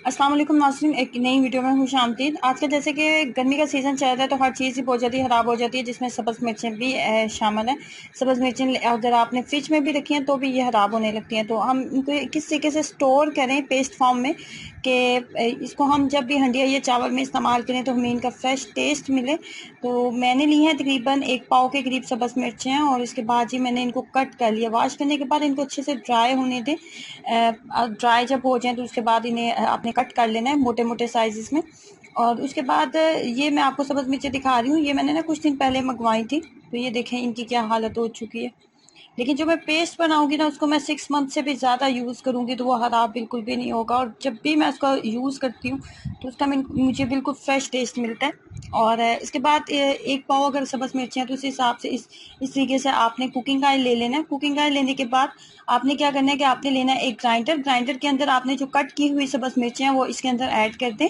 अस्सलाम वालेकुम नाज़रीन, एक नई वीडियो में खुश आमदीद। आजकल जैसे कि गर्मी का सीज़न चल रहा है तो हर चीज़ ही बहुत जल्दी ख़राब हो जाती है, जिसमें सब्ज़ मिर्चें भी शामिल हैं। सब्ज़ मिर्चें अगर आपने फ्रिज में भी रखी हैं तो भी ये ख़राब होने लगती हैं। तो हम इनको किस तरीके से स्टोर करें पेस्ट फॉर्म में कि इसको हम जब भी हंडिया या चावल में इस्तेमाल करें तो हमें इनका फ्रेश टेस्ट मिले। तो मैंने ली हैं तकरीबन 1 पाव के करीब सब्ज़ मिर्चें हैं और इसके बाद जी मैंने इनको कट कर लिया। वॉश करने के बाद इनको अच्छे से ड्राई होने दें। ड्राई जब हो जाए तो उसके बाद इन्हें आपने कट कर लेना है मोटे मोटे साइज़ में। और उसके बाद ये मैं आपको सब्ज़ मिर्चें दिखा रही हूँ, ये मैंने ना कुछ दिन पहले मंगवाई थी। तो ये देखें इनकी क्या हालत हो चुकी है। लेकिन जो मैं पेस्ट बनाऊंगी ना उसको मैं 6 मंथ से भी ज़्यादा यूज़ करूंगी तो वो ख़राब बिल्कुल भी नहीं होगा। और जब भी मैं उसका यूज़ करती हूँ तो उसका मुझे बिल्कुल फ्रेश टेस्ट मिलता है। और इसके बाद 1 पाव अगर सब्ज़ मिर्ची हैं तो उस हिसाब से इस तरीके से आपने कुकिंग ऑयल ले लेना है। कुकिंग ऑयल लेने के बाद आपने क्या करना है कि आपने लेना है एक ग्राइंडर के अंदर आपने जो कट की हुई सब्ज़ मिर्ची हैं वो इसके अंदर ऐड कर दें।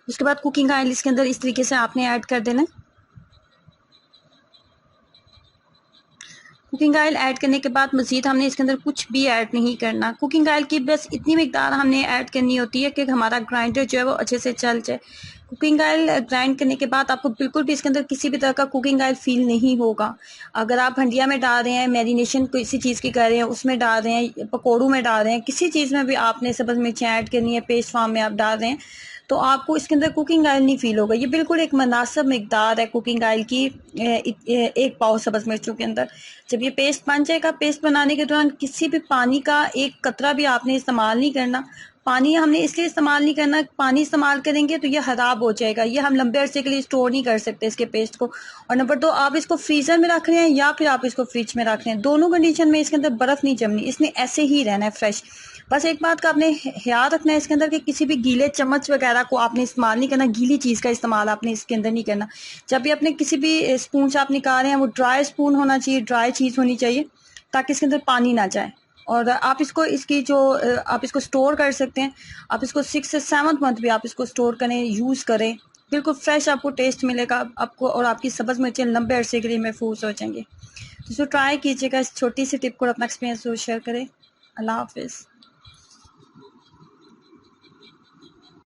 उसके बाद कुकिंग ऑयल इसके अंदर इस तरीके से आपने ऐड कर देना है। कुकिंग ऑयल ऐड करने के बाद मज़ीद हमने इसके अंदर कुछ भी ऐड नहीं करना। कुकिंग ऑयल की बस इतनी मिकदार हमने ऐड करनी होती है कि हमारा ग्राइंडर जो है वो अच्छे से चल जाए। कुकिंग ऑयल ग्राइंड करने के बाद आपको बिल्कुल भी इसके अंदर किसी भी तरह का कुकिंग ऑयल फील नहीं होगा। अगर आप हंडिया में डाल रहे हैं, मैरिनेशन किसी चीज़ की कर रहे हैं, उसमें डाल रहे हैं, पकौड़ों में डाल रहे हैं, किसी चीज़ में भी आपने सब्ज़ मिर्चें ऐड करनी है, पेस्ट फॉर्म में आप डाल रहे हैं तो आपको इसके अंदर कुकिंग ऑयल नहीं फील होगा। ये बिल्कुल एक मुनासिब मिकदार है कुकिंग ऑयल की 1 पाव सब्ज़ मिर्चों के अंदर। जब ये पेस्ट बन जाएगा, पेस्ट बनाने के दौरान किसी भी पानी का एक कतरा भी आपने इस्तेमाल नहीं करना। पानी हमने इसलिए इस्तेमाल नहीं करना, पानी इस्तेमाल करेंगे तो ये ख़राब हो जाएगा, ये हम लंबे अरसे के लिए स्टोर नहीं कर सकते इसके पेस्ट को। और नंबर 2, आप इसको फ्रीज़र में रख रहे हैं या फिर आप इसको फ्रिज में रख रहे हैं, दोनों कंडीशन में इसके अंदर बर्फ़ नहीं जमनी, इसने ऐसे ही रहना है फ्रेश। बस एक बात का आपने ख्याल रखना है इसके अंदर कि किसी भी गीले चम्मच वगैरह को आपने इस्तेमाल नहीं करना, गीली चीज़ का इस्तेमाल आपने इसके अंदर नहीं करना। जब भी अपने किसी भी स्पून से आप निकाल रहे हैं वो ड्राई स्पून होना चाहिए, ड्राई चीज़ होनी चाहिए ताकि इसके अंदर पानी ना जाए। और आप इसको आप इसको स्टोर कर सकते हैं। आप इसको 6 से 7 मंथ भी आप इसको स्टोर करें, यूज़ करें, बिल्कुल फ्रेश आपको टेस्ट मिलेगा आपको और आपकी सब्ज़ मिर्चें लंबे अरसे के लिए महफूज हो जाएंगी। तो इसको ट्राई कीजिएगा, इस छोटी सी टिप को अपना एक्सपीरियंस शेयर करें। अल्लाह हाफिज़।